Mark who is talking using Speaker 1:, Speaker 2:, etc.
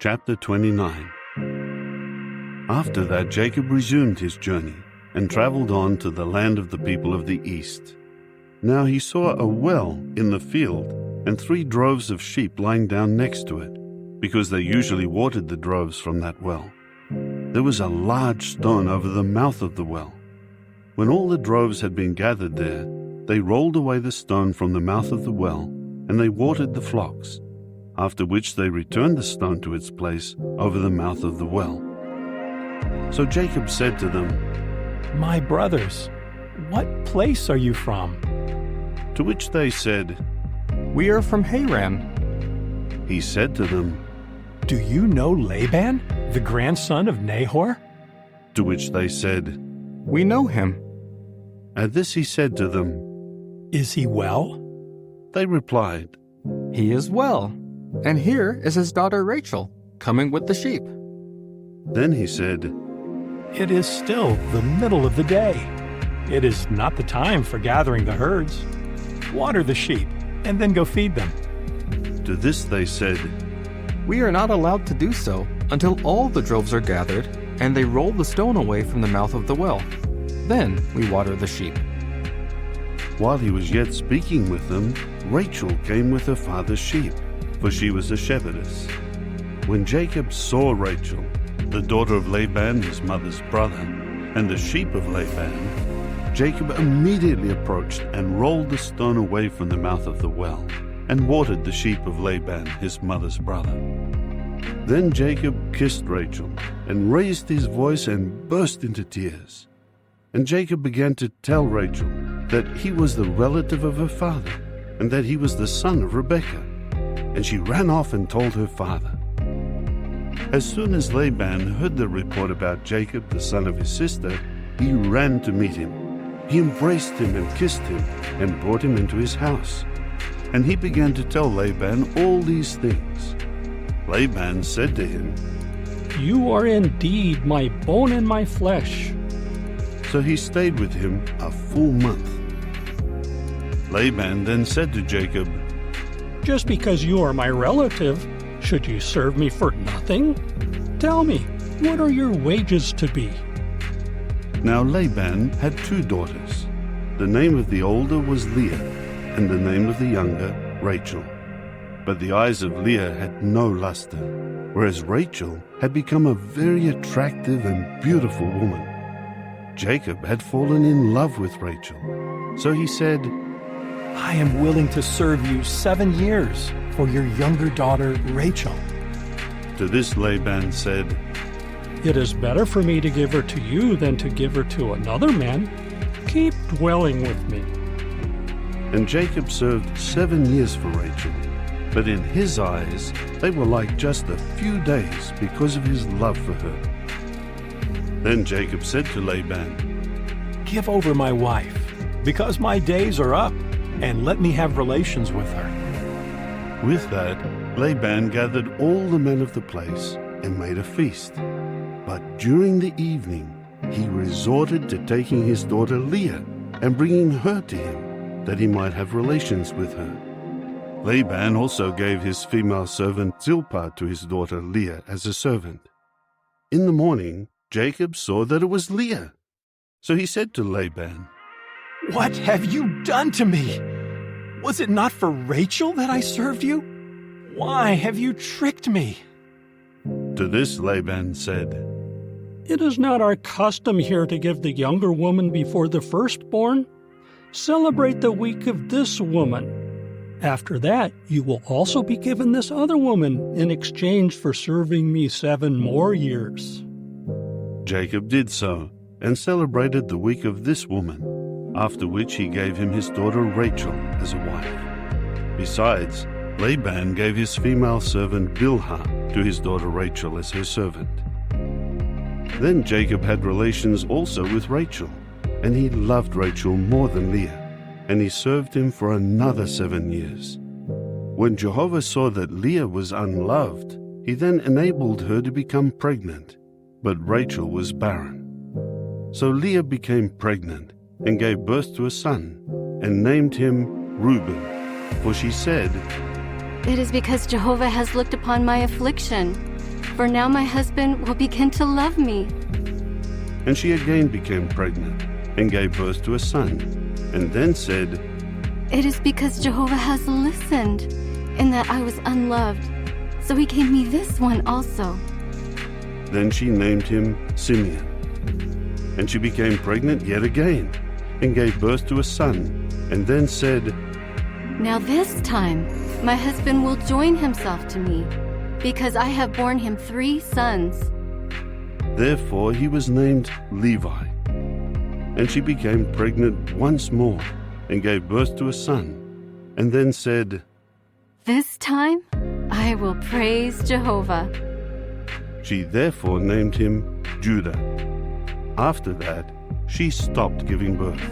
Speaker 1: Chapter 29. After that, Jacob resumed his journey and traveled on to the land of the people of the east. Now he saw a well in the field and 3 droves of sheep lying down next to it, because they usually watered the droves from that well. There was a large stone over the mouth of the well. When all the droves had been gathered there, they rolled away the stone from the mouth of the well, and they watered the flocks, after which they returned the stone to its place over the mouth of the well. So Jacob said to them,
Speaker 2: "My brothers, what place are you from?"
Speaker 1: To which they said,
Speaker 3: "We are from Haʹran."
Speaker 1: He said to them,
Speaker 2: "Do you know Laban, the grandson of Naʹhor?"
Speaker 1: To which they said,
Speaker 3: "We know him."
Speaker 1: At this he said to them,
Speaker 2: "Is he well?"
Speaker 1: They replied,
Speaker 3: "He is well. And here is his daughter Rachel, coming with the sheep."
Speaker 1: Then he said,
Speaker 2: "It is still the middle of the day. It is not the time for gathering the herds. Water the sheep, and then go feed them."
Speaker 1: To this they said,
Speaker 3: "We are not allowed to do so until all the droves are gathered and they roll the stone away from the mouth of the well. Then we water the sheep."
Speaker 1: While he was yet speaking with them, Rachel came with her father's sheep, for she was a shepherdess. When Jacob saw Rachel, the daughter of Laban, his mother's brother, and the sheep of Laban, Jacob immediately approached and rolled the stone away from the mouth of the well, and watered the sheep of Laban, his mother's brother. Then Jacob kissed Rachel, and raised his voice and burst into tears. And Jacob began to tell Rachel that he was the relative of her father, and that he was the son of Rebekah. And she ran off and told her father. As soon as Laban heard the report about Jacob, the son of his sister, he ran to meet him. He embraced him and kissed him, and brought him into his house. And he began to tell Laban all these things. Laban said to him,
Speaker 4: "You are indeed my bone and my flesh."
Speaker 1: So he stayed with him a full month. Laban then said to Jacob,
Speaker 4: "Just because you are my relative, should you serve me for nothing? Tell me, what are your wages to be?"
Speaker 1: Now Laban had 2 daughters. The name of the older was Leah, and the name of the younger, Rachel. But the eyes of Leah had no luster, whereas Rachel had become a very attractive and beautiful woman. Jacob had fallen in love with Rachel. So he said,
Speaker 2: "I am willing to serve you 7 years for your younger daughter Rachel."
Speaker 1: To this Laban said,
Speaker 4: It is better for me to give her to you than to give her to another man. Keep dwelling with me.
Speaker 1: And Jacob served 7 years for Rachel. But in his eyes, they were like just a few days because of his love for her. Then Jacob said to Laban,
Speaker 2: "Give over my wife, because my days are up, and let me have relations with her."
Speaker 1: With that, Laban gathered all the men of the place and made a feast. But during the evening, he resorted to taking his daughter Leah and bringing her to him, that he might have relations with her. Laban also gave his female servant Zilpah to his daughter Leah as a servant. In the morning, Jacob saw that it was Leah. So he said to Laban,
Speaker 2: "What have you done to me? Was it not for Rachel that I served you? Why have you tricked me?"
Speaker 1: To this Laban said,
Speaker 4: It is not our custom here to give the younger woman before the firstborn. Celebrate the week of this woman. After that, you will also be given this other woman in exchange for serving me 7 more years.
Speaker 1: Jacob did so, and celebrated the week of this woman, after which he gave him his daughter Rachel as a wife. Besides, Laban gave his female servant Bilhah to his daughter Rachel as her servant. Then Jacob had relations also with Rachel, and he loved Rachel more than Leah, and he served him for another 7 years. When Jehovah saw that Leah was unloved, he then enabled her to become pregnant, but Rachel was barren. So Leah became pregnant and gave birth to a son, and named him Reuben, for she said,
Speaker 5: "It is because Jehovah has looked upon my affliction. for now my husband will begin to love me.
Speaker 1: And she again became pregnant and gave birth to a son, and then said,
Speaker 5: It is because Jehovah has listened in that I was unloved, so he gave me this one also.
Speaker 1: Then she named him Simeon. And she became pregnant yet again, and gave birth to a son, and then said,
Speaker 5: Now this time my husband will join himself to me, because I have borne him 3 sons.
Speaker 1: Therefore he was named Levi. And she became pregnant once more, and gave birth to a son, and then said,
Speaker 5: This time I will praise Jehovah.
Speaker 1: She therefore named him Judah. After that, she stopped giving birth.